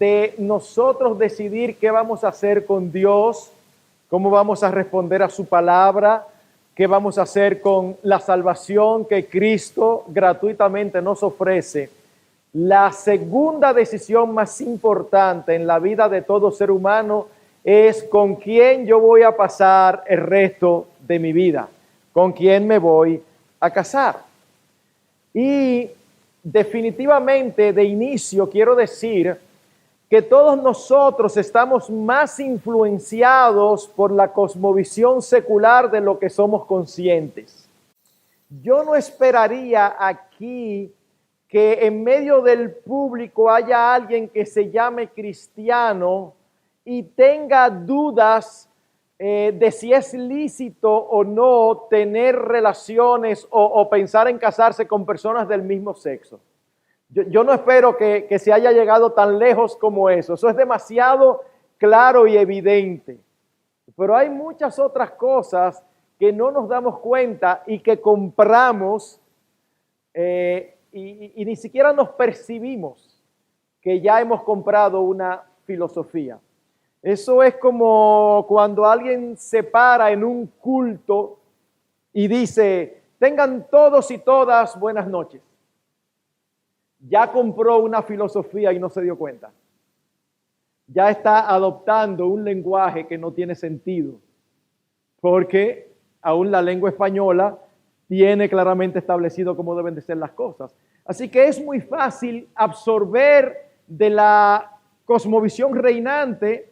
de nosotros decidir qué vamos a hacer con Dios, cómo vamos a responder a su palabra, qué vamos a hacer con la salvación que Cristo gratuitamente nos ofrece. La segunda decisión más importante en la vida de todo ser humano es con quién yo voy a pasar el resto de mi vida, con quién me voy a casar. Y definitivamente de inicio quiero decir que todos nosotros estamos más influenciados por la cosmovisión secular de lo que somos conscientes. Yo no esperaría aquí que en medio del público haya alguien que se llame cristiano y tenga dudas de si es lícito o no tener relaciones o pensar en casarse con personas del mismo sexo. Yo no espero que se haya llegado tan lejos como eso. Eso es demasiado claro y evidente. Pero hay muchas otras cosas que no nos damos cuenta y que compramos y ni siquiera nos percibimos que ya hemos comprado una filosofía. Eso es como cuando alguien se para en un culto y dice, tengan todos y todas buenas noches. Ya compró una filosofía y no se dio cuenta. Ya está adoptando un lenguaje que no tiene sentido, porque aún la lengua española tiene claramente establecido cómo deben de ser las cosas. Así que es muy fácil absorber de la cosmovisión reinante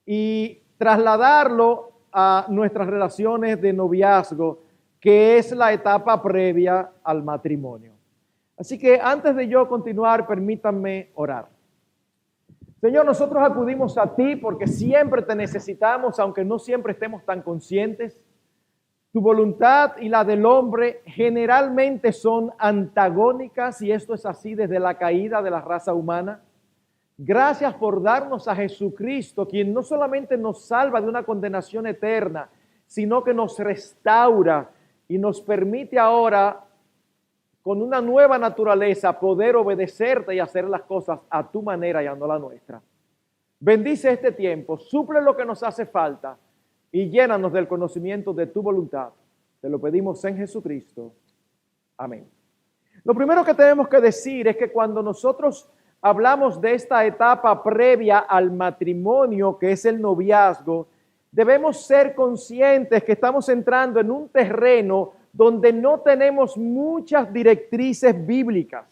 y trasladarlo a nuestras relaciones de noviazgo, que es la etapa previa al matrimonio. Así que antes de yo continuar, permítanme orar. Señor, nosotros acudimos a ti porque siempre te necesitamos, aunque no siempre estemos tan conscientes. Tu voluntad y la del hombre generalmente son antagónicas y esto es así desde la caída de la raza humana. Gracias por darnos a Jesucristo, quien no solamente nos salva de una condenación eterna, sino que nos restaura y nos permite ahora, con una nueva naturaleza, poder obedecerte y hacer las cosas a tu manera y no la nuestra. Bendice este tiempo, suple lo que nos hace falta y llénanos del conocimiento de tu voluntad. Te lo pedimos en Jesucristo. Amén. Lo primero que tenemos que decir es que cuando nosotros hablamos de esta etapa previa al matrimonio, que es el noviazgo, debemos ser conscientes que estamos entrando en un terreno donde no tenemos muchas directrices bíblicas.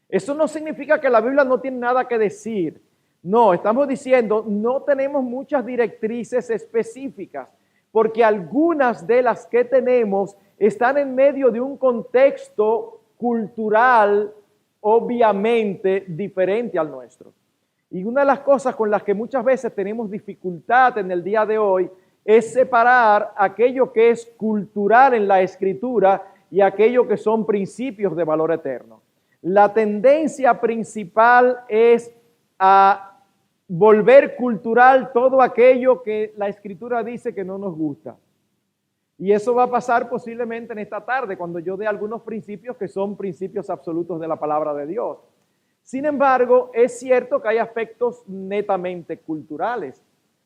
Eso no significa que la Biblia no tiene nada que decir. No, estamos diciendo no tenemos muchas directrices específicas, porque algunas de las que tenemos están en medio de un contexto cultural obviamente diferente al nuestro. Y una de las cosas con las que muchas veces tenemos dificultad en el día de hoy es separar aquello que es cultural en la Escritura y aquello que son principios de valor eterno. La tendencia principal es a volver cultural todo aquello que la Escritura dice que no nos gusta. Y eso va a pasar posiblemente en esta tarde, cuando yo dé algunos principios que son principios absolutos de la palabra de Dios. Sin embargo, es cierto que hay aspectos netamente culturales.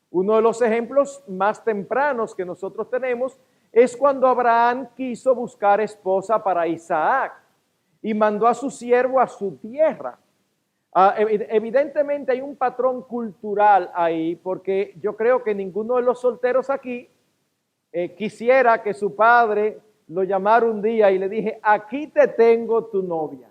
Uno de los ejemplos más tempranos que nosotros tenemos es cuando Abraham quiso buscar esposa para Isaac y mandó a su siervo a su tierra. Evidentemente hay un patrón cultural ahí, porque yo creo que ninguno de los solteros aquí quisiera que su padre lo llamara un día y le dije, aquí te tengo tu novia,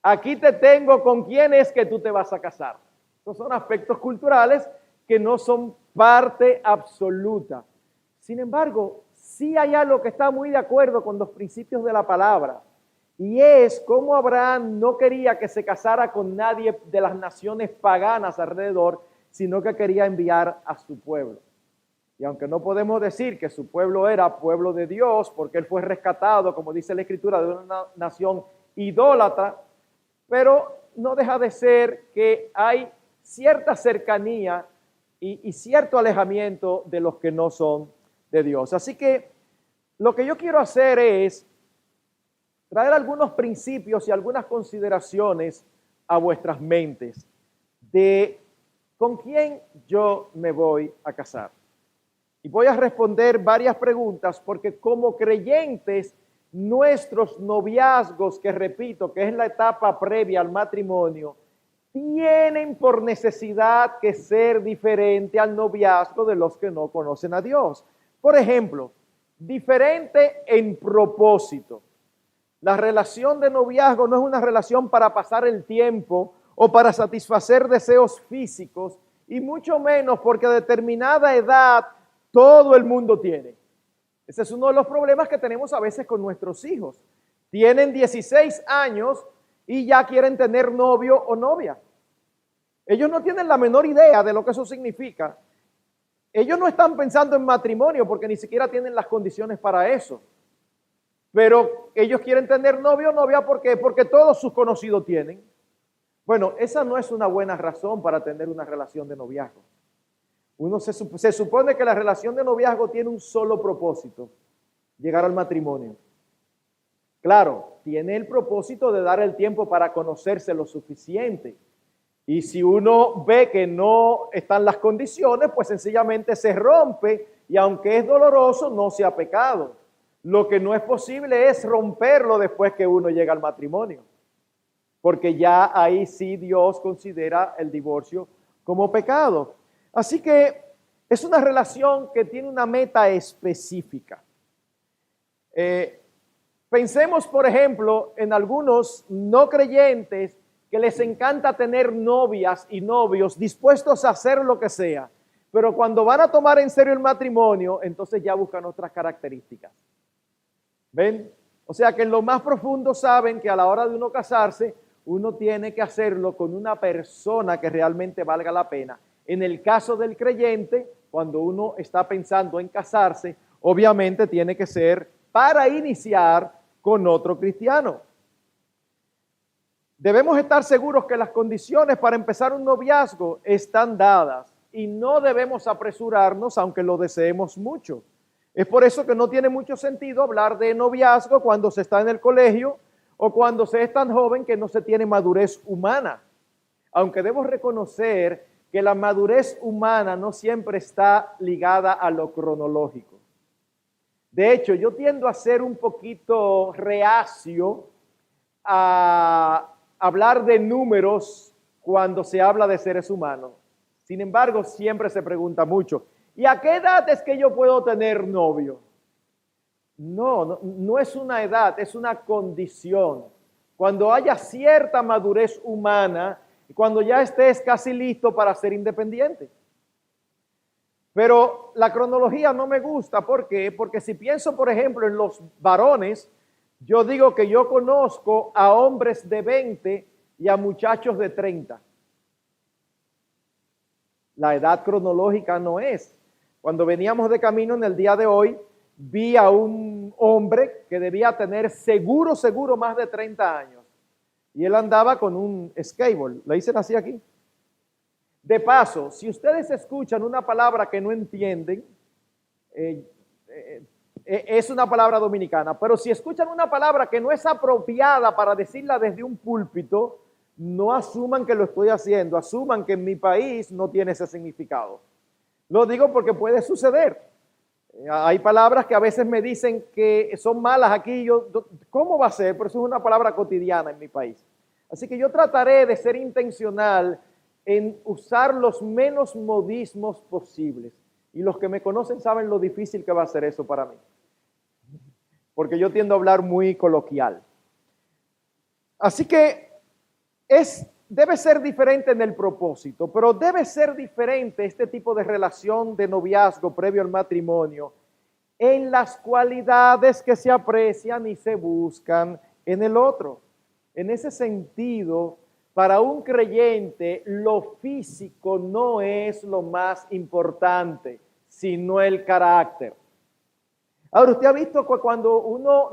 aquí te tengo con quién es que tú te vas a casar. Estos son aspectos culturales que no son parte absoluta. Sin embargo, sí hay algo que está muy de acuerdo con los principios de la palabra, y es cómo Abraham no quería que se casara con nadie de las naciones paganas alrededor, sino que quería enviar a su pueblo. Y aunque no podemos decir que su pueblo era pueblo de Dios, porque él fue rescatado, como dice la Escritura, de una nación idólatra, pero no deja de ser que hay cierta cercanía y cierto alejamiento de los que no son de Dios. Así que lo que yo quiero hacer es traer algunos principios y algunas consideraciones a vuestras mentes. de con quién yo me voy a casar. Y voy a responder varias preguntas porque como creyentes, nuestros noviazgos, que repito, que es la etapa previa al matrimonio, tienen por necesidad que ser diferente al noviazgo de los que no conocen a Dios. Por ejemplo, diferente en propósito. La relación de noviazgo no es una relación para pasar el tiempo o para satisfacer deseos físicos, y mucho menos porque a determinada edad todo el mundo tiene. Ese es uno de los problemas que tenemos a veces con nuestros hijos. Tienen 16 años y ya quieren tener novio o novia. Ellos no tienen la menor idea de lo que eso significa. Ellos no están pensando en matrimonio porque ni siquiera tienen las condiciones para eso. Pero ellos quieren tener novio o novia porque todos sus conocidos tienen. Bueno, esa no es una buena razón para tener una relación de noviazgo. Se supone que la relación de noviazgo tiene un solo propósito: llegar al matrimonio. Claro, tiene el propósito de dar el tiempo para conocerse lo suficiente. Y si uno ve que no están las condiciones, pues sencillamente se rompe, y aunque es doloroso, no sea pecado. Lo que no es posible es romperlo después que uno llega al matrimonio, porque ya ahí sí Dios considera el divorcio como pecado. Así que es una relación que tiene una meta específica. Pensemos, por ejemplo, en algunos no creyentes que les encanta tener novias y novios dispuestos a hacer lo que sea, pero cuando van a tomar en serio el matrimonio, entonces ya buscan otras características. ¿Ven? O sea que en lo más profundo saben que a la hora de uno casarse, uno tiene que hacerlo con una persona que realmente valga la pena. En el caso del creyente, cuando uno está pensando en casarse, obviamente tiene que ser para iniciar con otro cristiano. Debemos estar seguros que las condiciones para empezar un noviazgo están dadas y no debemos apresurarnos aunque lo deseemos mucho. Es por eso que no tiene mucho sentido hablar de noviazgo cuando se está en el colegio o cuando se es tan joven que no se tiene madurez humana. Aunque debo reconocer que la madurez humana no siempre está ligada a lo cronológico. De hecho, yo tiendo a ser un poquito reacio a hablar de números cuando se habla de seres humanos. Sin embargo, siempre se pregunta mucho, ¿y a qué edad es que yo puedo tener novio? No es una edad, es una condición. Cuando haya cierta madurez humana, cuando ya estés casi listo para ser independiente. Pero la cronología no me gusta. ¿Por qué? Porque si pienso, por ejemplo, en los varones, yo digo que yo conozco a hombres de 20 y a muchachos de 30. La edad cronológica no es. Cuando veníamos de camino en el día de hoy, vi a un hombre que debía tener seguro más de 30 años. Y él andaba con un skateboard. ¿Le dicen así aquí? De paso, si ustedes escuchan una palabra que no entienden, es una palabra dominicana, pero si escuchan una palabra que no es apropiada para decirla desde un púlpito, no asuman que lo estoy haciendo, asuman que en mi país no tiene ese significado. Lo digo porque puede suceder. Hay palabras que a veces me dicen que son malas aquí, yo, ¿cómo va a ser? Pero eso es una palabra cotidiana en mi país. Así que yo trataré de ser intencional en usar los menos modismos posibles. Y los que me conocen saben lo difícil que va a ser eso para mí. Porque yo tiendo a hablar muy coloquial. Así que debe ser diferente en el propósito, pero debe ser diferente este tipo de relación de noviazgo previo al matrimonio en las cualidades que se aprecian y se buscan en el otro. En ese sentido, para un creyente, lo físico no es lo más importante, sino el carácter. Ahora, usted ha visto que cuando uno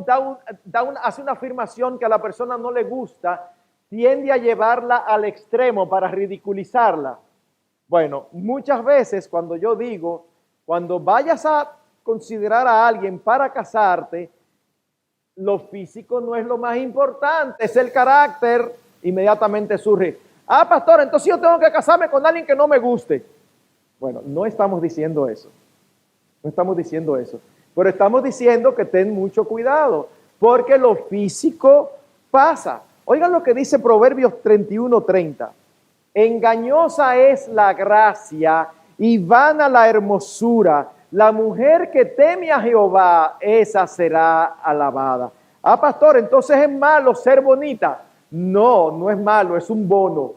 hace una afirmación que a la persona no le gusta, tiende a llevarla al extremo para ridiculizarla. Bueno, muchas veces cuando yo digo, cuando vayas a considerar a alguien para casarte, lo físico no es lo más importante, es el carácter. Inmediatamente surge, Ah, pastor, entonces yo tengo que casarme con alguien que no me guste. Bueno, no estamos diciendo eso. No estamos diciendo eso. Pero estamos diciendo que ten mucho cuidado, porque lo físico pasa. Oigan lo que dice Proverbios 31:30. Engañosa es la gracia y vana la hermosura. La mujer que teme a Jehová, esa será alabada. Ah, pastor, entonces es malo ser bonita. No, no es malo, es un bono.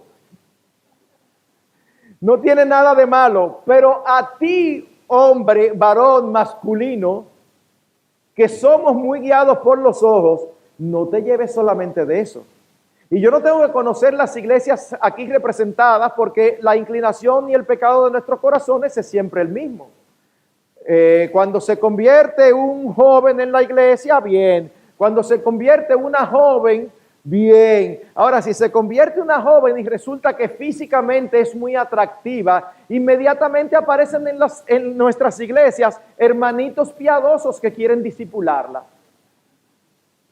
No tiene nada de malo, pero a ti, hombre, varón, masculino, que somos muy guiados por los ojos, no te lleves solamente de eso. Y yo no tengo que conocer las iglesias aquí representadas porque la inclinación y el pecado de nuestros corazones es siempre el mismo. Cuando se convierte un joven en la iglesia, bien. Cuando se convierte una joven, bien. Ahora, si se convierte una joven y resulta que físicamente es muy atractiva, inmediatamente aparecen en nuestras iglesias hermanitos piadosos que quieren disipularla.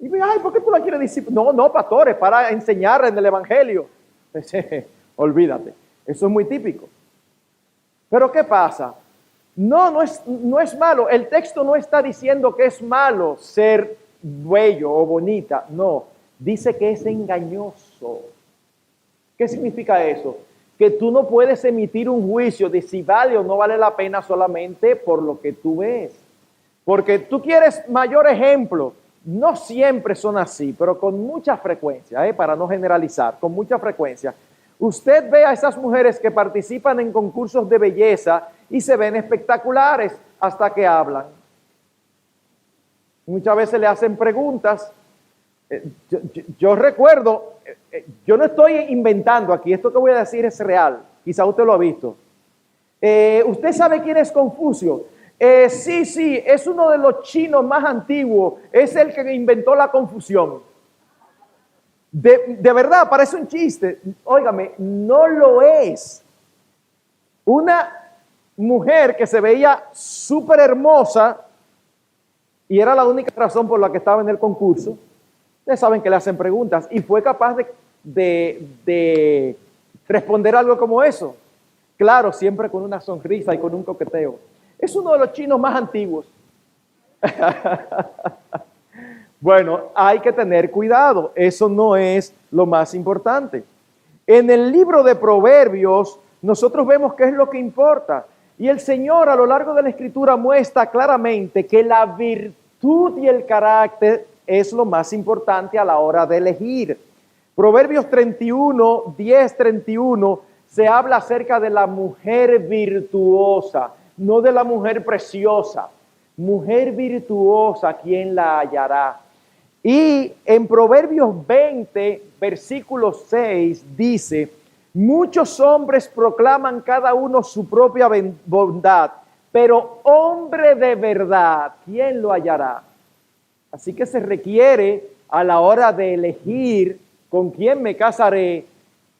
Y me ay, ¿por qué tú la quieres disipular? No, pastores, para enseñar en el evangelio. Olvídate, eso es muy típico. Pero ¿qué pasa? No es malo. El texto no está diciendo que es malo ser bello o bonita. No, dice que es engañoso. ¿Qué significa eso? Que tú no puedes emitir un juicio de si vale o no vale la pena solamente por lo que tú ves. Porque tú quieres mayor ejemplo. No siempre son así, pero con mucha frecuencia, para no generalizar, con mucha frecuencia. Usted ve a esas mujeres que participan en concursos de belleza y se ven espectaculares hasta que hablan. Muchas veces le hacen preguntas. Yo recuerdo, yo no estoy inventando aquí, esto que voy a decir es real, quizá usted lo ha visto. ¿Usted sabe quién es Confucio? Sí, es uno de los chinos más antiguos, es el que inventó la confusión. De verdad, parece un chiste. Óigame, no lo es. Una mujer que se veía súper hermosa y era la única razón por la que estaba en el concurso. Ustedes saben que le hacen preguntas y fue capaz de responder algo como eso. Claro, siempre con una sonrisa y con un coqueteo. Es uno de los chinos más antiguos. Bueno, hay que tener cuidado. Eso no es lo más importante. En el libro de Proverbios, nosotros vemos qué es lo que importa. Y el Señor a lo largo de la Escritura muestra claramente que la virtud y el carácter es lo más importante a la hora de elegir. Proverbios 31, 10, 31, se habla acerca de la mujer virtuosa. No de la mujer preciosa, mujer virtuosa, ¿quién la hallará? Y en Proverbios 20, versículo 6, dice, muchos hombres proclaman cada uno su propia bondad, pero hombre de verdad, ¿quién lo hallará? Así que se requiere a la hora de elegir con quién me casaré,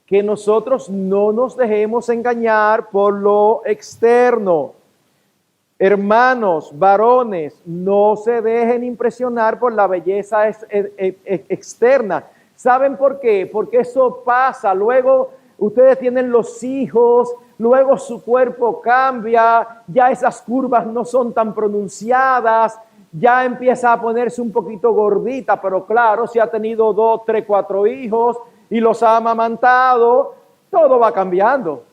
que nosotros no nos dejemos engañar por lo externo. Hermanos, varones, no se dejen impresionar por la belleza externa. ¿Saben por qué? Porque eso pasa. Luego ustedes tienen los hijos, luego su cuerpo cambia, ya esas curvas no son tan pronunciadas, ya empieza a ponerse un poquito gordita, pero claro, si ha tenido 2, 3, 4 hijos y los ha amamantado, todo va cambiando.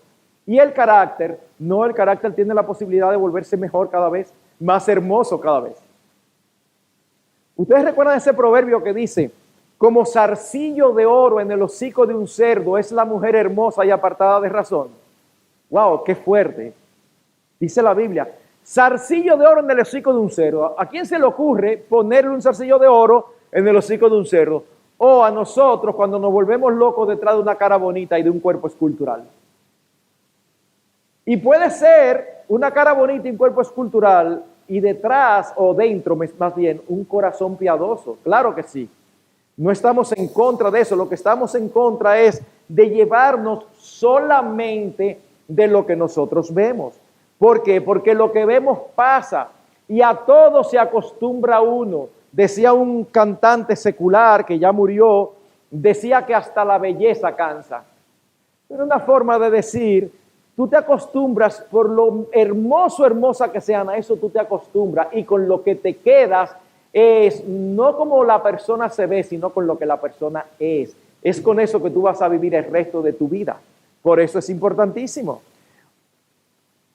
Y el carácter, no, el carácter tiene la posibilidad de volverse mejor cada vez, más hermoso cada vez. Ustedes recuerdan ese proverbio que dice, como zarcillo de oro en el hocico de un cerdo es la mujer hermosa y apartada de razón. ¡Wow! ¡Qué fuerte! Dice la Biblia, zarcillo de oro en el hocico de un cerdo. ¿A quién se le ocurre ponerle un zarcillo de oro en el hocico de un cerdo? O a nosotros cuando nos volvemos locos detrás de una cara bonita y de un cuerpo escultural. Y puede ser una cara bonita y un cuerpo escultural y detrás o dentro, más bien, un corazón piadoso. Claro que sí. No estamos en contra de eso. Lo que estamos en contra es de llevarnos solamente de lo que nosotros vemos. ¿Por qué? Porque lo que vemos pasa y a todo se acostumbra uno. Decía un cantante secular que ya murió, decía que hasta la belleza cansa. Es una forma de decir, tú te acostumbras por lo hermosa que sean, a eso tú te acostumbras y con lo que te quedas es no como la persona se ve, sino con lo que la persona es. Es con eso que tú vas a vivir el resto de tu vida. Por eso es importantísimo.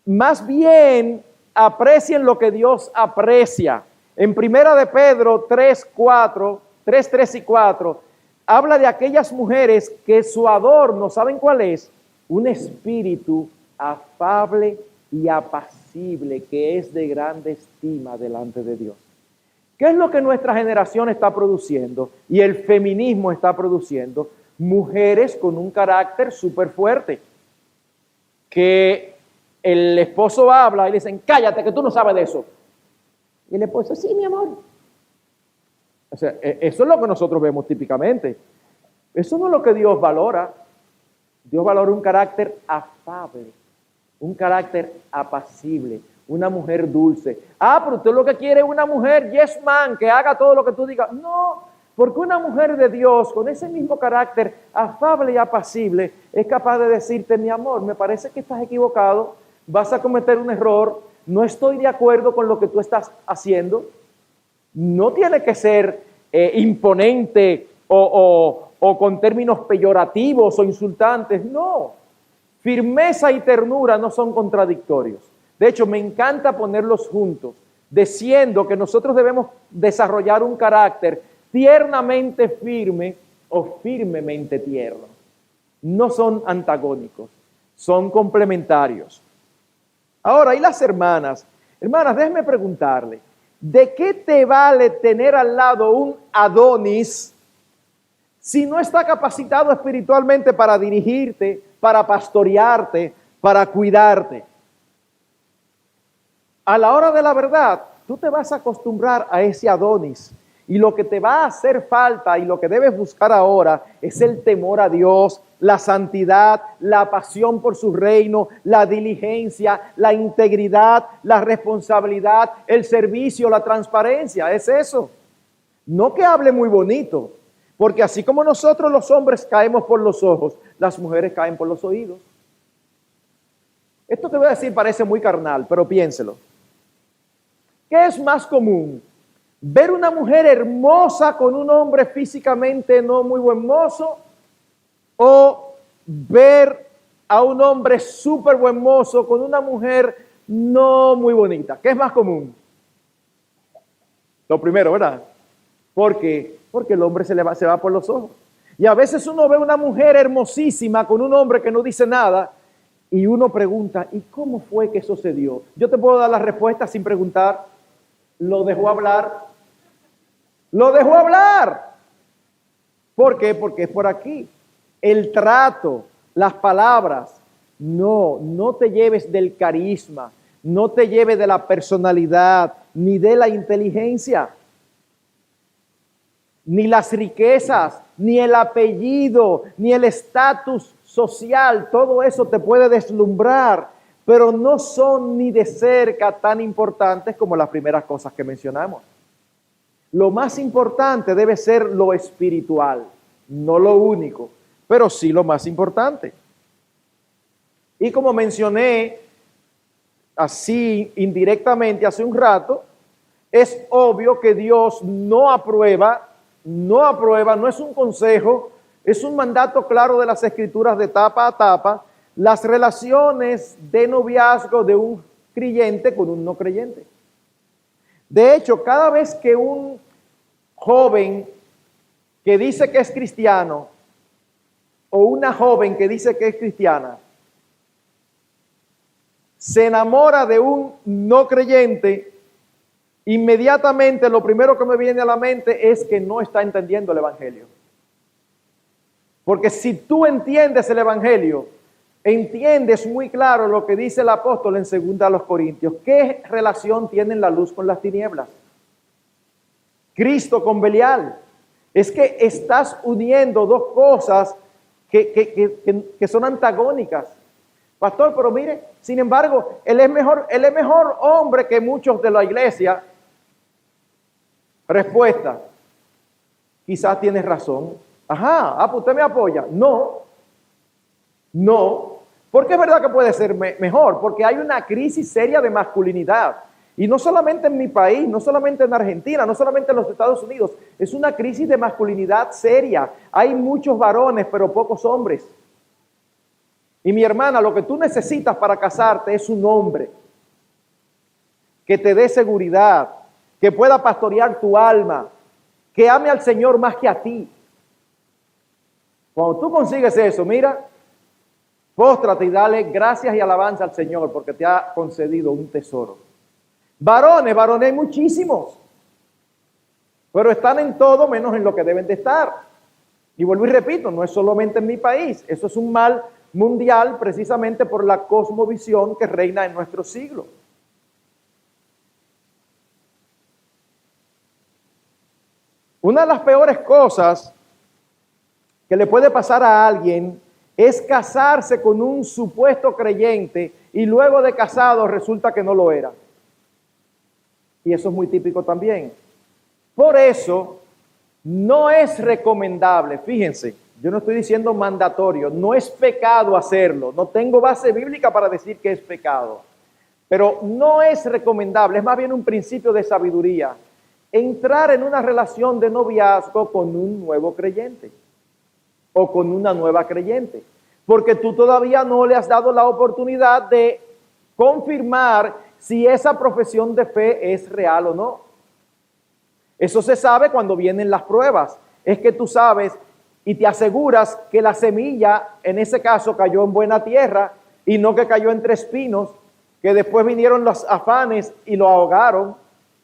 Más bien, aprecien lo que Dios aprecia. En Primera de Pedro 3, 3 y 4, habla de aquellas mujeres que su adorno, ¿saben cuál es? Un espíritu afable y apacible que es de grande estima delante de Dios. ¿Qué es lo que nuestra generación está produciendo y el feminismo está produciendo? Mujeres con un carácter súper fuerte, que el esposo habla y le dicen, cállate que tú no sabes de eso. Y el esposo, sí, mi amor. O sea, eso es lo que nosotros vemos típicamente. Eso no es lo que Dios valora. Dios valora un carácter afable, un carácter apacible, una mujer dulce. Ah, pero usted lo que quiere es una mujer yes man, que haga todo lo que tú digas. No, porque una mujer de Dios con ese mismo carácter afable y apacible es capaz de decirte, mi amor, me parece que estás equivocado, vas a cometer un error, no estoy de acuerdo con lo que tú estás haciendo. No tiene que ser imponente o con términos peyorativos o insultantes, no. Firmeza y ternura no son contradictorios. De hecho, me encanta ponerlos juntos, diciendo que nosotros debemos desarrollar un carácter tiernamente firme o firmemente tierno. No son antagónicos, son complementarios. Ahora, ¿y las hermanas? Hermanas, déjenme preguntarle, ¿de qué te vale tener al lado un Adonis si no está capacitado espiritualmente para dirigirte, para pastorearte, para cuidarte? A la hora de la verdad, tú te vas a acostumbrar a ese Adonis. Y lo que te va a hacer falta y lo que debes buscar ahora es el temor a Dios, la santidad, la pasión por su reino, la diligencia, la integridad, la responsabilidad, el servicio, la transparencia. Es eso. No que hable muy bonito, porque así como nosotros los hombres caemos por los ojos, las mujeres caen por los oídos. Esto que voy a decir parece muy carnal, pero piénselo. ¿Qué es más común? ¿Ver una mujer hermosa con un hombre físicamente no muy buen mozo? ¿O ver a un hombre súper buen mozo con una mujer no muy bonita? ¿Qué es más común? Lo primero, ¿verdad? ¿Por qué? Porque el hombre se va por los ojos. Y a veces uno ve una mujer hermosísima con un hombre que no dice nada y uno pregunta, ¿y cómo fue que eso se dio? Yo te puedo dar la respuesta sin preguntar. Lo dejó hablar. Lo dejó hablar. ¿Por qué? Porque es por aquí. El trato, las palabras. No te lleves del carisma, no te lleves de la personalidad, ni de la inteligencia, ni las riquezas, ni el apellido, ni el estatus social. Todo eso te puede deslumbrar, pero no son ni de cerca tan importantes como las primeras cosas que mencionamos. Lo más importante debe ser lo espiritual, no lo único, pero sí lo más importante. Y como mencioné así indirectamente hace un rato, es obvio que Dios no aprueba, no es un consejo, es un mandato claro de las Escrituras de tapa a tapa, las relaciones de noviazgo de un creyente con un no creyente. De hecho, cada vez que un joven que dice que es cristiano o una joven que dice que es cristiana se enamora de un no creyente, inmediatamente lo primero que me viene a la mente es que no está entendiendo el Evangelio. Porque si tú entiendes el Evangelio, entiendes muy claro lo que dice el apóstol en 2 Corintios. ¿Qué relación tienen la luz con las tinieblas? Cristo con Belial. Es que estás uniendo dos cosas que son antagónicas. Pastor, pero mire, sin embargo, él es mejor hombre que muchos de la iglesia. Respuesta: quizás tienes razón. Ajá, pues usted me apoya. No. No, porque es verdad que puede ser mejor, porque hay una crisis seria de masculinidad. Y no solamente en mi país, no solamente en Argentina, no solamente en los Estados Unidos, es una crisis de masculinidad seria. Hay muchos varones, pero pocos hombres. Y mi hermana, lo que tú necesitas para casarte es un hombre que te dé seguridad, que pueda pastorear tu alma, que ame al Señor más que a ti. Cuando tú consigues eso, mira, póstrate y dale gracias y alabanza al Señor porque te ha concedido un tesoro. Varones hay muchísimos, pero están en todo menos en lo que deben de estar. Y vuelvo y repito, no es solamente en mi país, eso es un mal mundial precisamente por la cosmovisión que reina en nuestro siglo. Una de las peores cosas que le puede pasar a alguien es casarse con un supuesto creyente y luego de casado resulta que no lo era. Y eso es muy típico también. Por eso no es recomendable, fíjense, yo no estoy diciendo mandatorio, no es pecado hacerlo, no tengo base bíblica para decir que es pecado, pero no es recomendable, es más bien un principio de sabiduría, entrar en una relación de noviazgo con un nuevo creyente o con una nueva creyente, porque tú todavía no le has dado la oportunidad de confirmar si esa profesión de fe es real o no. Eso se sabe cuando vienen las pruebas. Es que tú sabes y te aseguras que la semilla, en ese caso, cayó en buena tierra y no que cayó entre espinos, que después vinieron los afanes y lo ahogaron.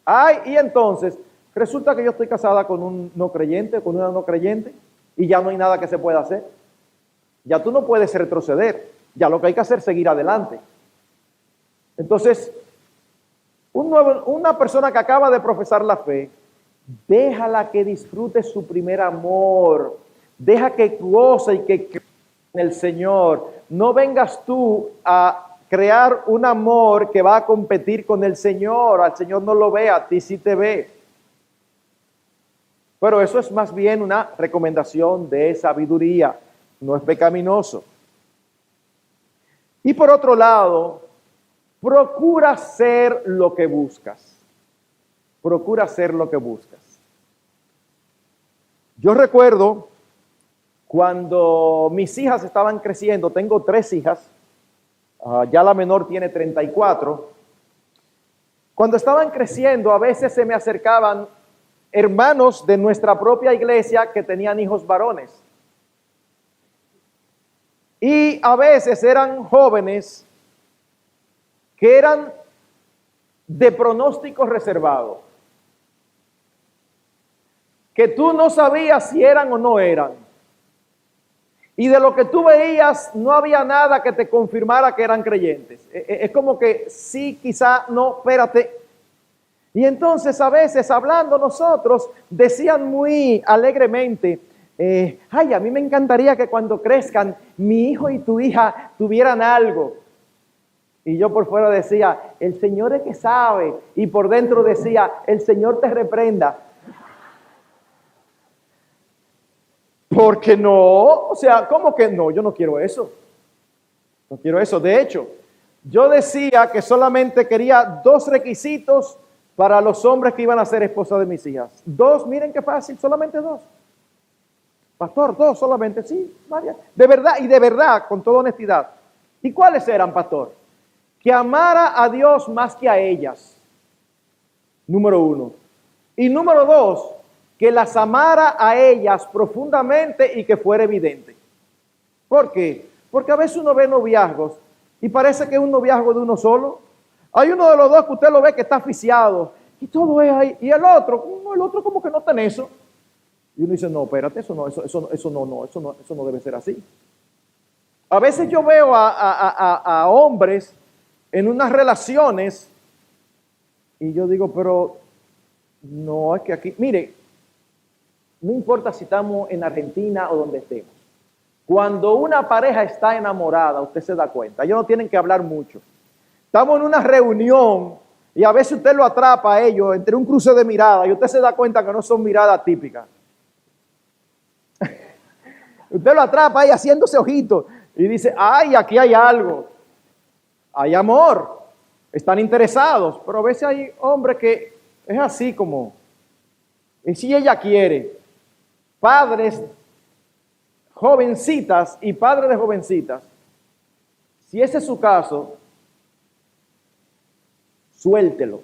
Ay, y entonces, resulta que yo estoy casada con un no creyente, con una no creyente, y ya no hay nada que se pueda hacer. Ya tú no puedes retroceder. Ya lo que hay que hacer es seguir adelante. Entonces, una persona que acaba de profesar la fe, déjala que disfrute su primer amor. Deja que goce y que crea en el Señor. No vengas tú a crear un amor que va a competir con el Señor. Al Señor no lo ve, a ti sí te ve. Pero eso es más bien una recomendación de sabiduría. No es pecaminoso. Y por otro lado, procura ser lo que buscas. Procura ser lo que buscas. Yo recuerdo cuando mis hijas estaban creciendo, tengo 3 hijas, ya la menor tiene 34. Cuando estaban creciendo, a veces se me acercaban hermanos de nuestra propia iglesia que tenían hijos varones. Y a veces eran jóvenes que eran de pronóstico reservado, que tú no sabías si eran o no eran. Y de lo que tú veías no había nada que te confirmara que eran creyentes. Es como que sí, quizá no, espérate. Y entonces a veces hablando nosotros decían muy alegremente, ay, a mí me encantaría que cuando crezcan mi hijo y tu hija tuvieran algo. Y yo por fuera decía, el Señor es que sabe. Y por dentro decía, el Señor te reprenda. Porque no, o sea, ¿cómo que no? Yo no quiero eso. No quiero eso. De hecho, yo decía que solamente quería 2 requisitos para los hombres que iban a ser esposa de mis hijas. 2, miren qué fácil, solamente 2. Pastor, 2 solamente, sí, María. De verdad, y de verdad, con toda honestidad. ¿Y cuáles eran, pastor? Que amara a Dios más que a ellas. Número 1. Y número 2, que las amara a ellas profundamente y que fuera evidente. ¿Por qué? Porque a veces uno ve noviazgos y parece que es un noviazgo de uno solo. Hay uno de los dos que usted lo ve que está asfixiado y todo es ahí. Y el otro como que no está en eso. Y uno dice, no, espérate, eso no debe ser así. A veces yo veo a hombres en unas relaciones y yo digo, pero no, es que aquí, mire, no importa si estamos en Argentina o donde estemos. Cuando una pareja está enamorada, usted se da cuenta. Ellos no tienen que hablar mucho. Estamos en una reunión y a veces usted lo atrapa a ellos entre un cruce de miradas y usted se da cuenta que no son miradas típicas. Usted lo atrapa ahí haciéndose ojitos y dice, ay, aquí hay algo, hay amor, están interesados, pero a veces hay hombres que es así como, y si ella quiere, padres, jovencitas y padres de jovencitas, si ese es su caso, suéltelo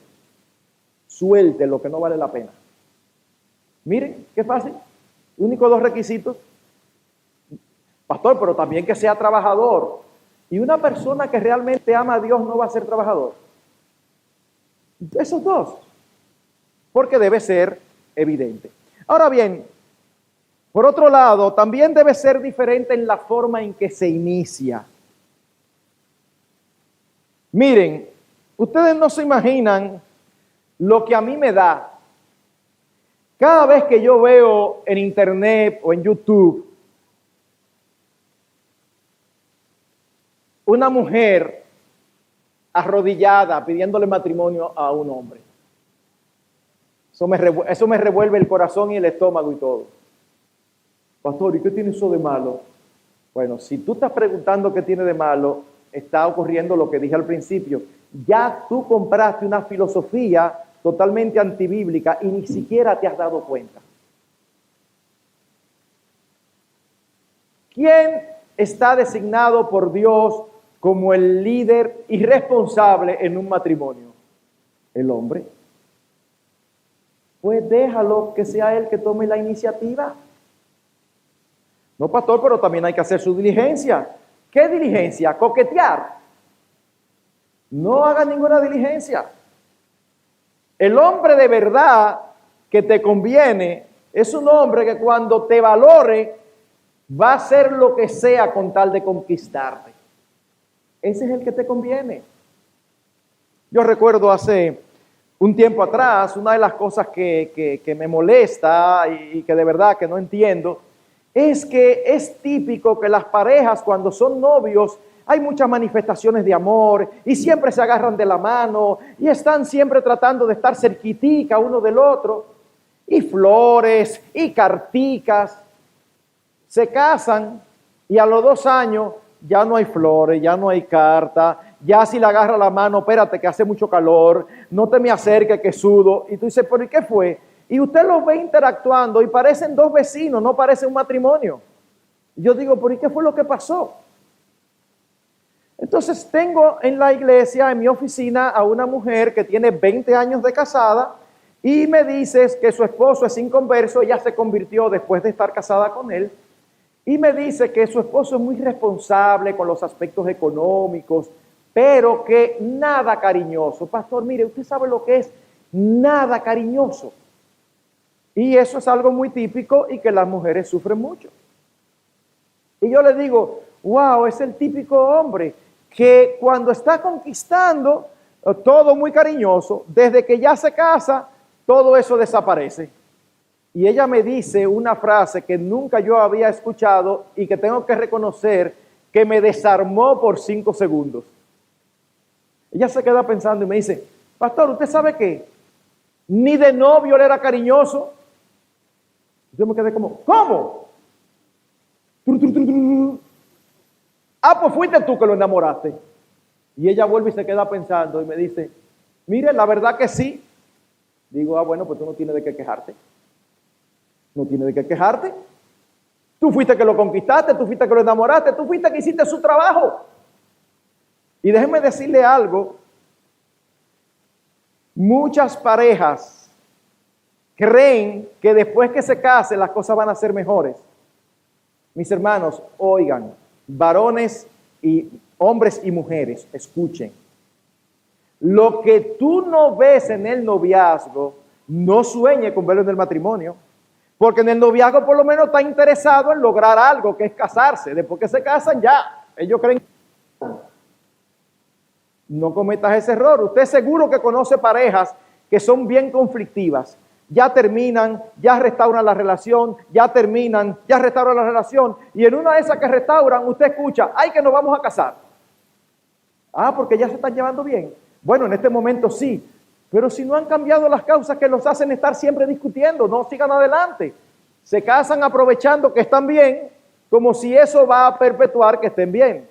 que no vale la pena. Miren, qué fácil, únicos 2 requisitos. Pastor, pero también que sea trabajador. Y una persona que realmente ama a Dios no va a ser trabajador. Esos 2. Porque debe ser evidente. Ahora bien, por otro lado, también debe ser diferente en la forma en que se inicia. Miren, ustedes no se imaginan lo que a mí me da cada vez que yo veo en internet o en YouTube una mujer arrodillada pidiéndole matrimonio a un hombre. Eso me revuelve el corazón y el estómago y todo. Pastor, ¿y qué tiene eso de malo? Bueno, si tú estás preguntando qué tiene de malo, está ocurriendo lo que dije al principio. Ya tú compraste una filosofía totalmente antibíblica y ni siquiera te has dado cuenta. ¿Quién está designado por Dios como el líder y responsable en un matrimonio? El hombre. Pues déjalo que sea él que tome la iniciativa. No, pastor, pero también hay que hacer su diligencia. ¿Qué diligencia? Coquetear. No haga ninguna diligencia. El hombre de verdad que te conviene es un hombre que cuando te valore va a hacer lo que sea con tal de conquistarte. Ese es el que te conviene. Yo recuerdo hace un tiempo atrás, una de las cosas que me molesta y que de verdad que no entiendo, es que es típico que las parejas cuando son novios hay muchas manifestaciones de amor y siempre se agarran de la mano y están siempre tratando de estar cerquitica uno del otro y flores y carticas. Se casan y a los 2 años ya no hay flores, ya no hay carta, ya si le agarra la mano, espérate que hace mucho calor, no te me acerques que sudo. Y tú dices, ¿pero y qué fue? Y usted los ve interactuando y parecen 2 vecinos, no parece un matrimonio. Yo digo, ¿pero y qué fue lo que pasó? Entonces tengo en la iglesia, en mi oficina, a una mujer que tiene 20 años de casada y me dice que su esposo es inconverso, ella se convirtió después de estar casada con él, y me dice que su esposo es muy responsable con los aspectos económicos, pero que nada cariñoso. Pastor, mire, usted sabe lo que es nada cariñoso. Y eso es algo muy típico y que las mujeres sufren mucho. Y yo le digo, wow, es el típico hombre que cuando está conquistando, todo muy cariñoso, desde que ya se casa, todo eso desaparece. Y ella me dice una frase que nunca yo había escuchado y que tengo que reconocer que me desarmó por 5 segundos. Ella se queda pensando y me dice, pastor, ¿usted sabe qué? Ni de novio él era cariñoso. Yo me quedé como, ¿cómo? Ah, pues fuiste tú que lo enamoraste. Y ella vuelve y se queda pensando y me dice, mire, la verdad que sí. Digo, bueno, pues tú no tienes de qué quejarte. No tienes de qué quejarte. Tú fuiste que lo conquistaste, tú fuiste que lo enamoraste, tú fuiste que hiciste su trabajo. Y déjenme decirle algo. Muchas parejas creen que después que se casen las cosas van a ser mejores. Mis hermanos, oigan, varones y hombres y mujeres, escuchen. Lo que tú no ves en el noviazgo, no sueñe con verlo en el matrimonio. Porque en el noviazgo por lo menos está interesado en lograr algo, que es casarse. Después que se casan ya, ellos creen que no cometas ese error. Usted seguro que conoce parejas que son bien conflictivas. Ya terminan, ya restauran la relación, ya terminan, ya restauran la relación. Y en una de esas que restauran, usted escucha, ¡ay, que nos vamos a casar! Ah, porque ya se están llevando bien. Bueno, en este momento sí. Pero si no han cambiado las causas que los hacen estar siempre discutiendo, no sigan adelante. Se casan aprovechando que están bien, como si eso va a perpetuar que estén bien.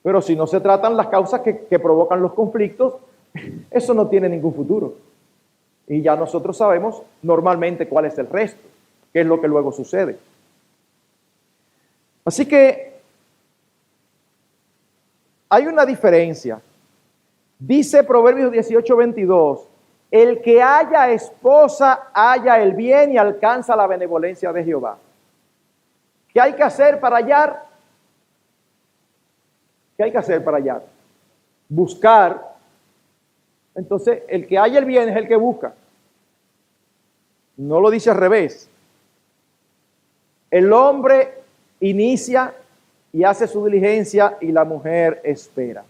Pero si no se tratan las causas que provocan los conflictos, eso no tiene ningún futuro. Y ya nosotros sabemos normalmente cuál es el resto, qué es lo que luego sucede. Así que hay una diferencia. Dice Proverbios 18:22, el que haya esposa, halla el bien y alcanza la benevolencia de Jehová. ¿Qué hay que hacer para hallar? ¿Qué hay que hacer para hallar? Buscar. Entonces, el que halla el bien es el que busca. No lo dice al revés. El hombre inicia y hace su diligencia y la mujer espera.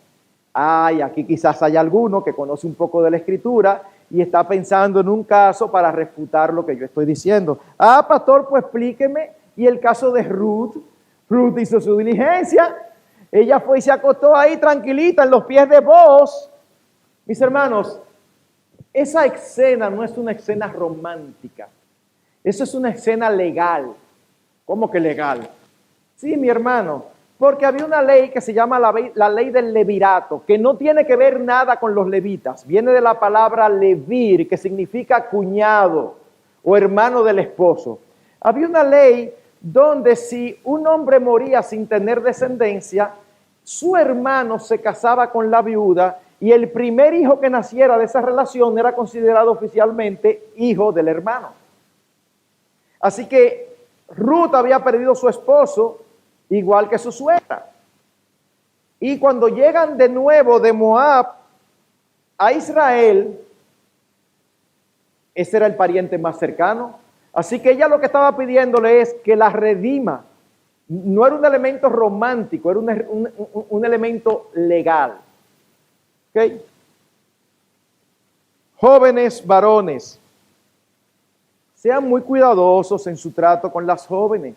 Ay, aquí quizás hay alguno que conoce un poco de la escritura y está pensando en un caso para refutar lo que yo estoy diciendo. Ah, pastor, pues explíqueme. Y el caso de Ruth. Ruth hizo su diligencia. Ella fue y se acostó ahí tranquilita en los pies de Booz. Mis hermanos, esa escena no es una escena romántica. Eso es una escena legal. ¿Cómo que legal? Sí, mi hermano, porque había una ley que se llama la ley del levirato, que no tiene que ver nada con los levitas. Viene de la palabra levir, que significa cuñado o hermano del esposo. Había una ley donde si un hombre moría sin tener descendencia, su hermano se casaba con la viuda y el primer hijo que naciera de esa relación era considerado oficialmente hijo del hermano. Así que Ruth había perdido su esposo, igual que su suegra. Y cuando llegan de nuevo de Moab a Israel, ese era el pariente más cercano. Así que ella lo que estaba pidiéndole es que la redima. No era un elemento romántico, era un elemento legal. ¿Ok? Jóvenes varones, sean muy cuidadosos en su trato con las jóvenes.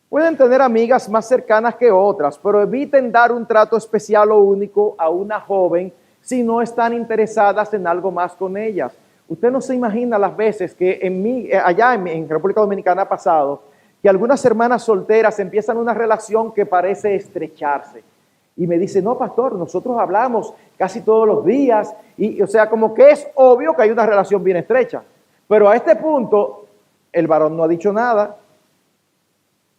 Pueden tener amigas más cercanas que otras, pero eviten dar un trato especial o único a una joven si no están interesadas en algo más con ellas. Usted no se imagina las veces que allá en República Dominicana ha pasado que algunas hermanas solteras empiezan una relación que parece estrecharse. Y me dice, no, pastor, nosotros hablamos casi todos los días. Y o sea, como que es obvio que hay una relación bien estrecha. Pero a este punto, el varón no ha dicho nada.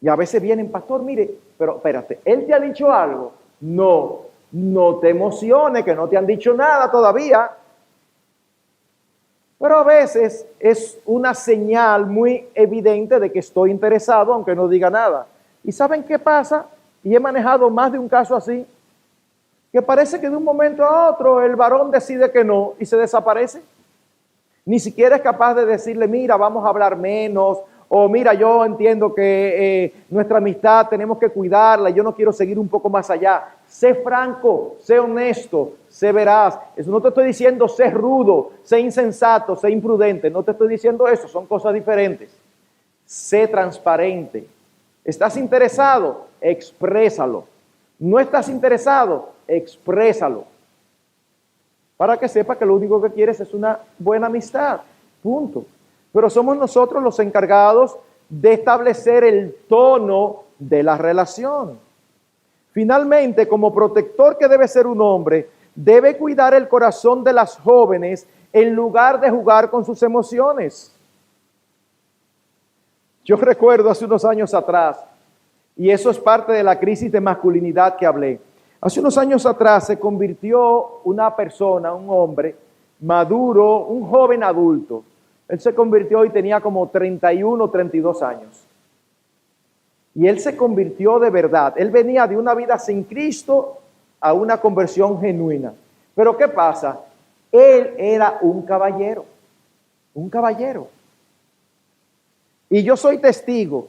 Y a veces vienen, pastor, mire, pero espérate, ¿él te ha dicho algo? No, no te emociones, que no te han dicho nada todavía. Pero a veces es una señal muy evidente de que estoy interesado, aunque no diga nada. ¿Y saben qué pasa? Y he manejado más de un caso así, que parece que de un momento a otro el varón decide que no y se desaparece. Ni siquiera es capaz de decirle, mira, vamos a hablar menos, o mira, yo entiendo que nuestra amistad tenemos que cuidarla, yo no quiero seguir un poco más allá. Sé franco, sé honesto, sé veraz. Eso no te estoy diciendo sé rudo, sé insensato, sé imprudente. No te estoy diciendo eso, son cosas diferentes. Sé transparente. ¿Estás interesado? Exprésalo. ¿No estás interesado? Exprésalo. Para que sepa que lo único que quieres es una buena amistad. Punto. Pero somos nosotros los encargados de establecer el tono de la relación. Finalmente, como protector que debe ser un hombre, debe cuidar el corazón de las jóvenes en lugar de jugar con sus emociones. Yo recuerdo hace unos años atrás, y eso es parte de la crisis de masculinidad que hablé. Hace unos años atrás se convirtió una persona, un hombre maduro, un joven adulto. Él se convirtió y tenía como 31 o 32 años. Y él se convirtió de verdad. Él venía de una vida sin Cristo a una conversión genuina. Pero ¿qué pasa? Él era un caballero. Un caballero. Y yo soy testigo.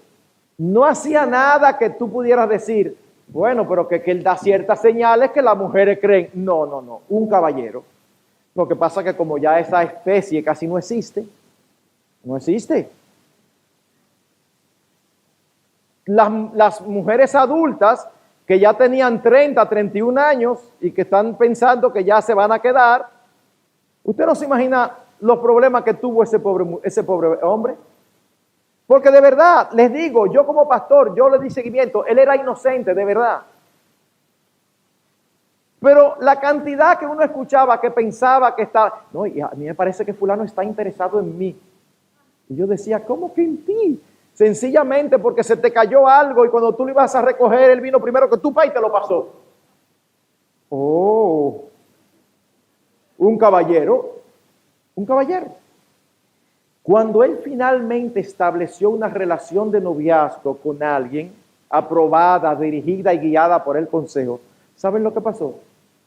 No hacía nada que tú pudieras decir, bueno, pero que él da ciertas señales que las mujeres creen. No, no, no. Un caballero. Lo que pasa es que como ya esa especie casi no existe, no existe. Las mujeres adultas que ya tenían 30, 31 años y que están pensando que ya se van a quedar, usted no se imagina los problemas que tuvo ese pobre hombre. Porque de verdad, les digo, yo como pastor, yo le di seguimiento, él era inocente, de verdad. Pero la cantidad que uno escuchaba, que pensaba que estaba, no, y a mí me parece que fulano está interesado en mí. Y yo decía, ¿cómo que en ti? Sencillamente porque se te cayó algo y cuando tú lo ibas a recoger, él vino primero que tú, pa, y te lo pasó. Oh, un caballero, un caballero. Cuando él finalmente estableció una relación de noviazgo con alguien, aprobada, dirigida y guiada por el consejo, ¿saben lo que pasó?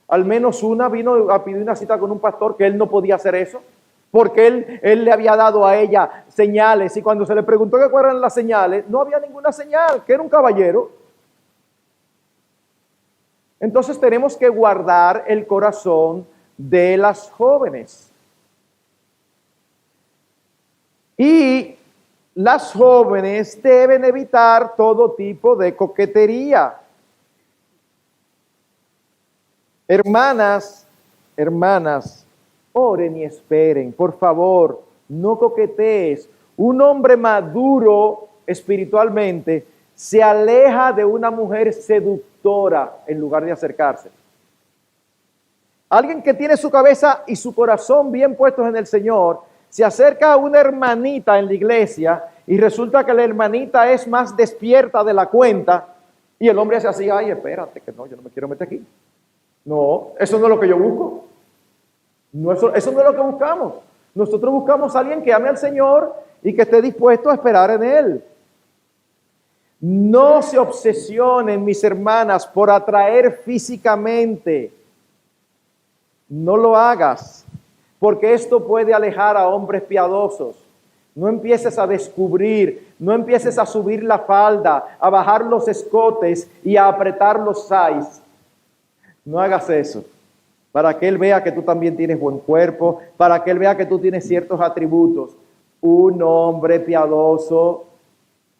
Al menos una vino a pedir una cita con un pastor que él no podía hacer eso, porque él le había dado a ella señales y cuando se le preguntó qué eran las señales, no había ninguna señal, que era un caballero. Entonces tenemos que guardar el corazón de las jóvenes. Y las jóvenes deben evitar todo tipo de coquetería. Hermanas, oren y esperen, por favor, no coquetees. Un hombre maduro espiritualmente se aleja de una mujer seductora en lugar de acercarse. Alguien que tiene su cabeza y su corazón bien puestos en el Señor, se acerca a una hermanita en la iglesia y resulta que la hermanita es más despierta de la cuenta y el hombre hace así, ay, espérate, que no, yo no me quiero meter aquí. No, eso no es lo que yo busco. No, eso no es lo que buscamos. Nosotros buscamos a alguien que ame al Señor y que esté dispuesto a esperar en Él. No se obsesionen, mis hermanas, por atraer físicamente. No lo hagas, porque esto puede alejar a hombres piadosos. No empieces a descubrir, no empieces a subir la falda, a bajar los escotes y a apretar los sais. No hagas eso, para que Él vea que tú también tienes buen cuerpo, para que Él vea que tú tienes ciertos atributos. Un hombre piadoso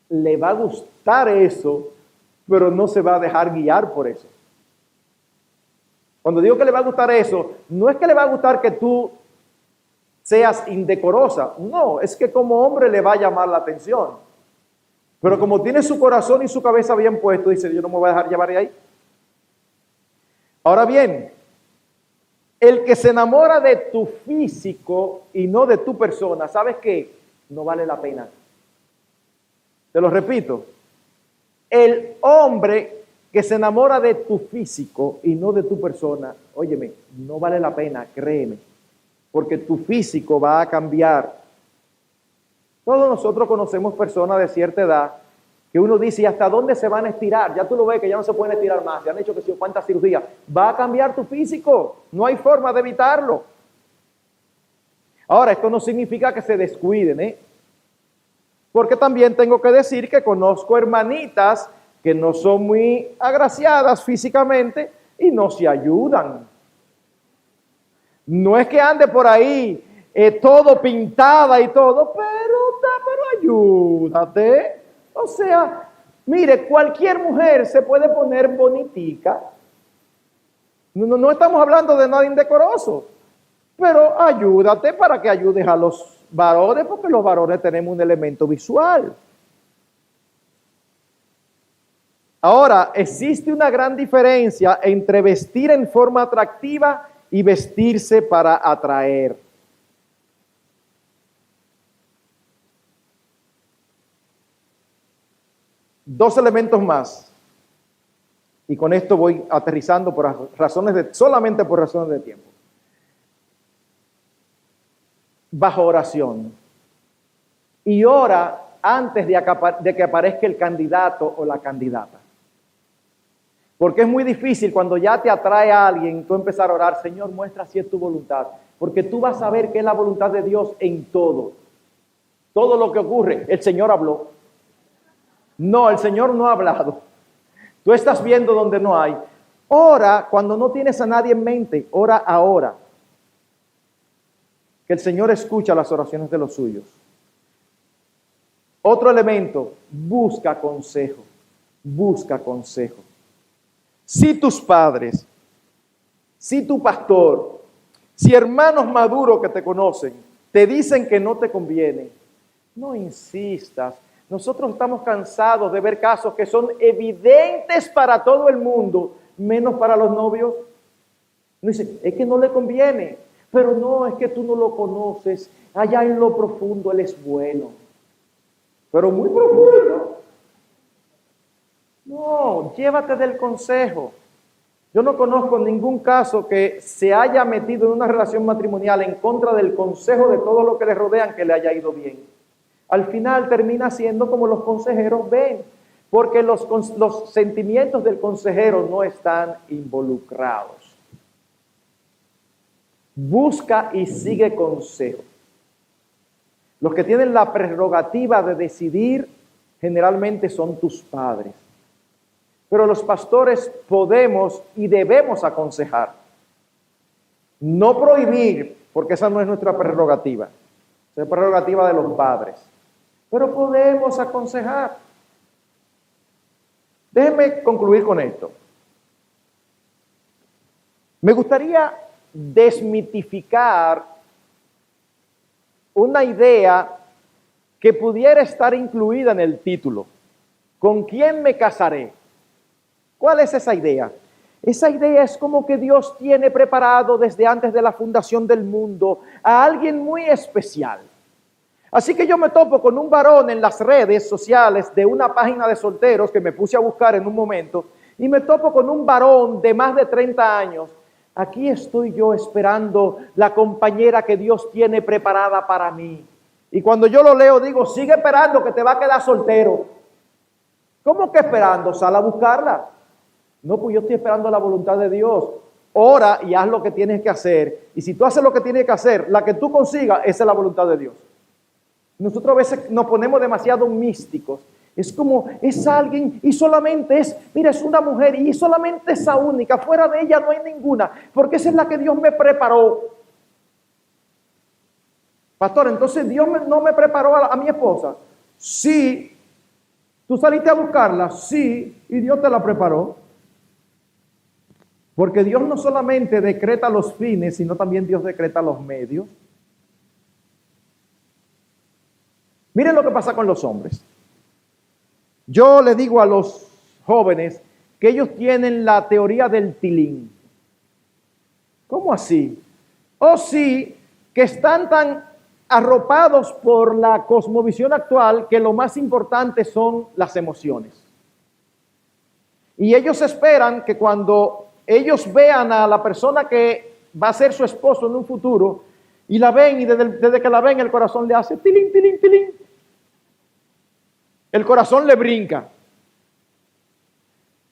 le va a gustar eso, pero no se va a dejar guiar por eso. Cuando digo que le va a gustar eso, no es que le va a gustar que tú seas indecorosa, no, es que como hombre le va a llamar la atención. Pero como tiene su corazón y su cabeza bien puesto, dice, yo no me voy a dejar llevar de ahí. Ahora bien, el que se enamora de tu físico y no de tu persona, ¿sabes qué? No vale la pena. Te lo repito, el hombre que se enamora de tu físico y no de tu persona, óyeme, no vale la pena, créeme, porque tu físico va a cambiar. Todos nosotros conocemos personas de cierta edad que uno dice, ¿y hasta dónde se van a estirar? Ya tú lo ves que ya no se pueden estirar más, se han hecho que si cuántas cirugías. Va a cambiar tu físico, no hay forma de evitarlo. Ahora, esto no significa que se descuiden, porque también tengo que decir que conozco hermanitas que no son muy agraciadas físicamente y no se ayudan. No es que ande por ahí todo pintada y todo, pero ayúdate. O sea, mire, cualquier mujer se puede poner bonitica. No estamos hablando de nada indecoroso, pero ayúdate para que ayudes a los varones, porque los varones tenemos un elemento visual. Ahora, existe una gran diferencia entre vestir en forma atractiva y vestirse para atraer. Dos elementos más. Y con esto voy aterrizando solamente por razones de tiempo. Bajo oración. Y ora antes de que aparezca el candidato o la candidata. Porque es muy difícil cuando ya te atrae a alguien, tú empezar a orar, Señor, muestra si es tu voluntad. Porque tú vas a ver que es la voluntad de Dios en todo. Todo lo que ocurre, el Señor habló. No, el Señor no ha hablado. Tú estás viendo donde no hay. Ora cuando no tienes a nadie en mente. Ora ahora. Que el Señor escucha las oraciones de los suyos. Otro elemento, busca consejo. Busca consejo. Si tus padres, si tu pastor, si hermanos maduros que te conocen, te dicen que no te conviene, No insistas. Nosotros estamos cansados de ver casos que son evidentes para todo el mundo, menos para los novios. No dice, es que no le conviene, pero no, es que tú no lo conoces. Allá en lo profundo él es bueno, pero muy profundo. No, llévate del consejo. Yo no conozco ningún caso que se haya metido en una relación matrimonial en contra del consejo de todos los que le rodean que le haya ido bien. Al final termina siendo como los consejeros ven, porque los sentimientos del consejero no están involucrados. Busca y sigue consejo. Los que tienen la prerrogativa de decidir generalmente son tus padres. Pero los pastores podemos y debemos aconsejar. No prohibir, porque esa no es nuestra prerrogativa. Esa es prerrogativa de los padres. Pero podemos aconsejar. Déjenme concluir con esto. Me gustaría desmitificar una idea que pudiera estar incluida en el título. ¿Con quién me casaré? ¿Cuál es esa idea? Esa idea es como que Dios tiene preparado desde antes de la fundación del mundo a alguien muy especial. Así que yo me topo con un varón en las redes sociales de una página de solteros que me puse a buscar en un momento y me topo con un varón de más de 30 años. Aquí estoy yo esperando la compañera que Dios tiene preparada para mí. Y cuando yo lo leo digo, sigue esperando que te va a quedar soltero. ¿Cómo que esperando? Sal a buscarla. No, pues yo estoy esperando la voluntad de Dios. Ora y haz lo que tienes que hacer. Y si tú haces lo que tienes que hacer, la que tú consigas, esa es la voluntad de Dios. Nosotros a veces nos ponemos demasiado místicos. Es como, es alguien y solamente es, mira, es una mujer y solamente esa única. Fuera de ella no hay ninguna, porque esa es la que Dios me preparó. Pastor, entonces Dios no me preparó a mi esposa. Sí. ¿Tú saliste a buscarla? Sí. Y Dios te la preparó. Porque Dios no solamente decreta los fines, sino también Dios decreta los medios. Miren lo que pasa con los hombres. Yo le digo a los jóvenes que ellos tienen la teoría del tilín. ¿Cómo así? Oh, sí, que están tan arropados por la cosmovisión actual que lo más importante son las emociones. Y ellos esperan que cuando ellos vean a la persona que va a ser su esposo en un futuro y la ven y desde que la ven el corazón le hace tilín, tilín, tilín. El corazón le brinca.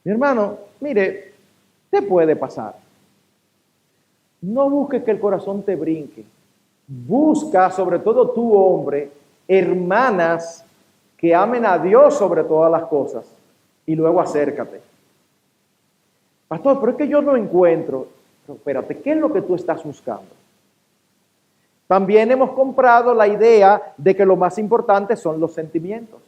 Mi hermano, mire, te puede pasar. No busques que el corazón te brinque. Busca, sobre todo tú, hombre, hermanas que amen a Dios sobre todas las cosas y luego acércate. Pastor, pero es que yo no encuentro. Pero espérate, ¿qué es lo que tú estás buscando? También hemos comprado la idea de que lo más importante son los sentimientos.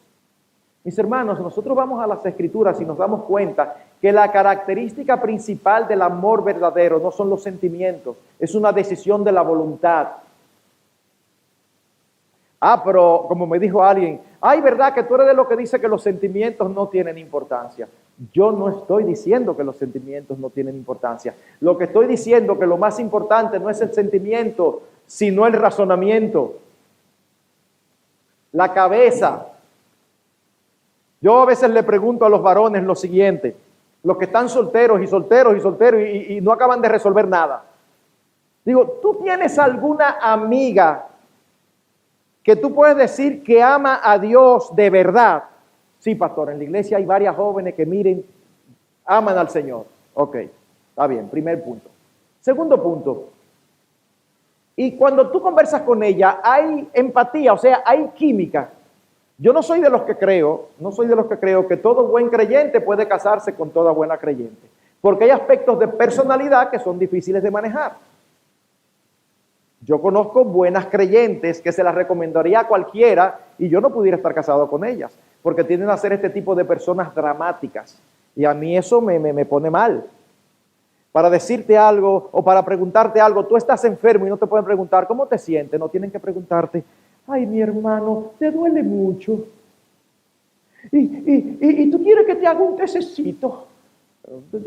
Mis hermanos, nosotros vamos a las Escrituras y nos damos cuenta que la característica principal del amor verdadero no son los sentimientos, es una decisión de la voluntad. Pero como me dijo alguien, ¿verdad que tú eres de lo que dice que los sentimientos no tienen importancia? Yo no estoy diciendo que los sentimientos no tienen importancia. Lo que estoy diciendo es que lo más importante no es el sentimiento, sino el razonamiento. La cabeza. Yo a veces le pregunto a los varones lo siguiente, los que están solteros y no acaban de resolver nada. Digo, ¿tú tienes alguna amiga que tú puedes decir que ama a Dios de verdad? Sí, pastor, en la iglesia hay varias jóvenes que miren, aman al Señor. Ok, está bien, primer punto. Segundo punto, y cuando tú conversas con ella, hay empatía, o sea, hay química. Yo no soy de los que creo que todo buen creyente puede casarse con toda buena creyente, porque hay aspectos de personalidad que son difíciles de manejar. Yo conozco buenas creyentes que se las recomendaría a cualquiera y yo no pudiera estar casado con ellas, porque tienden a ser este tipo de personas dramáticas y a mí eso me pone mal. Para decirte algo o para preguntarte algo, tú estás enfermo y no te pueden preguntar ¿cómo te sientes? No tienen que preguntarte Ay, mi hermano, te duele mucho. Y tú quieres que te haga un tececito.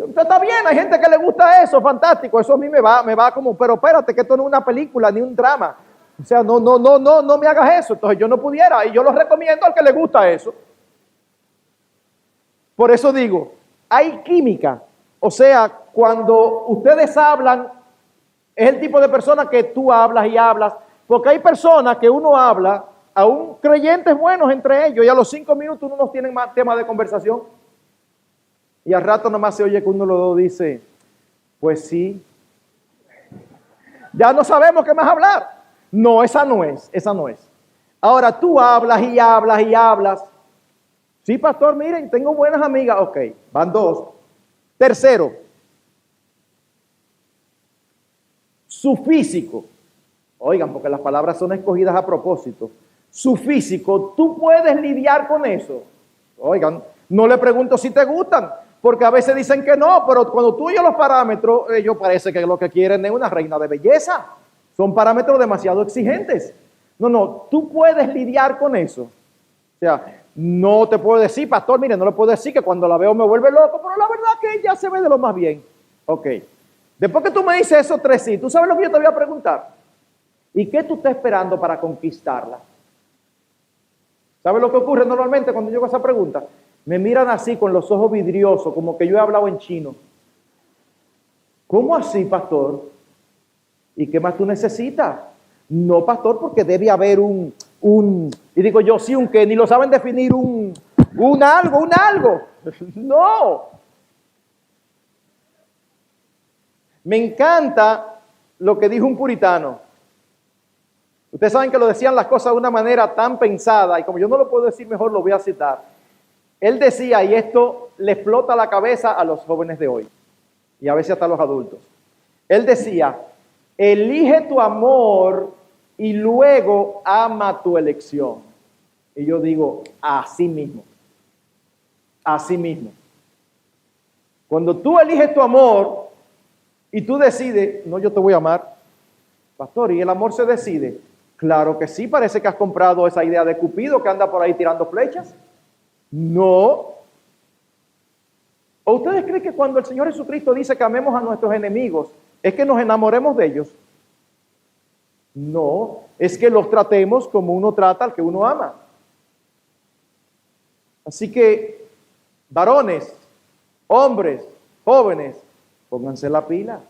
Está bien, hay gente que le gusta eso, fantástico, eso a mí me va como, pero espérate, que esto no es una película ni un drama. O sea, no me hagas eso. Entonces yo no pudiera, y yo lo recomiendo al que le gusta eso. Por eso digo, hay química. O sea, cuando ustedes hablan, es el tipo de persona que tú hablas y hablas, porque hay personas que uno habla, aún creyentes buenos entre ellos, y a los 5 minutos uno no tiene más tema de conversación. Y al rato nomás se oye que uno de los dos dice, pues sí, ya no sabemos qué más hablar. No, esa no es. Ahora tú hablas y hablas y hablas. Sí, pastor, miren, tengo buenas amigas. Ok, van 2. Tercero, su físico. Oigan, porque las palabras son escogidas a propósito. Su físico, ¿tú puedes lidiar con eso? Oigan, no le pregunto si te gustan, porque a veces dicen que no, pero cuando tú oyes los parámetros, ellos parece que lo que quieren es una reina de belleza. Son parámetros demasiado exigentes. No, tú puedes lidiar con eso. O sea, no te puedo decir, pastor, mire, no le puedo decir que cuando la veo me vuelve loco, pero la verdad que ella se ve de lo más bien. Ok. Después que tú me dices esos 3 sí, ¿tú sabes lo que yo te voy a preguntar? ¿Y qué tú estás esperando para conquistarla? ¿Sabes lo que ocurre normalmente cuando yo hago esa pregunta? Me miran así con los ojos vidriosos, como que yo he hablado en chino. ¿Cómo así, pastor? ¿Y qué más tú necesitas? No, pastor, porque debe haber un y digo yo, sí, un qué, ni lo saben definir, un algo. No. Me encanta lo que dijo un puritano. Ustedes saben que lo decían las cosas de una manera tan pensada, y como yo no lo puedo decir mejor, lo voy a citar. Él decía, y esto le explota la cabeza a los jóvenes de hoy, y a veces hasta a los adultos. Él decía, elige tu amor y luego ama tu elección. Y yo digo, así mismo. Así mismo. Cuando tú eliges tu amor y tú decides, no, yo te voy a amar, pastor, ¿y el amor se decide? Claro que sí, parece que has comprado esa idea de Cupido que anda por ahí tirando flechas. No. ¿O ustedes creen que cuando el Señor Jesucristo dice que amemos a nuestros enemigos, es que nos enamoremos de ellos? No, es que los tratemos como uno trata al que uno ama. Así que, varones, hombres, jóvenes, pónganse la pila.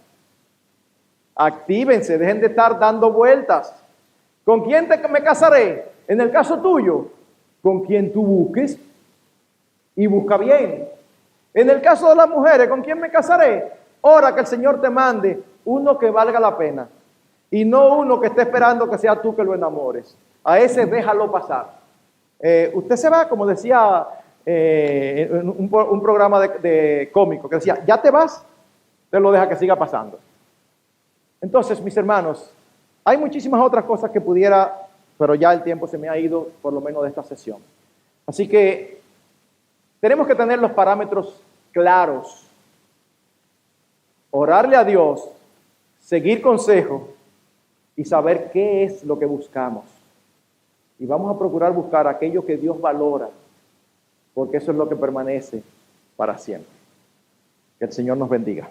Actívense, dejen de estar dando vueltas. ¿Con quién me casaré? En el caso tuyo, con quien tú busques y busca bien. En el caso de las mujeres, ¿con quién me casaré? Ora que el Señor te mande uno que valga la pena y no uno que esté esperando que sea tú que lo enamores. A ese déjalo pasar. Usted se va, como decía un programa de cómico, que decía, ya te vas, te lo deja que siga pasando. Entonces, mis hermanos, hay muchísimas otras cosas que pudiera, pero ya el tiempo se me ha ido, por lo menos de esta sesión. Así que tenemos que tener los parámetros claros, orarle a Dios, seguir consejo y saber qué es lo que buscamos. Y vamos a procurar buscar aquello que Dios valora, porque eso es lo que permanece para siempre. Que el Señor nos bendiga.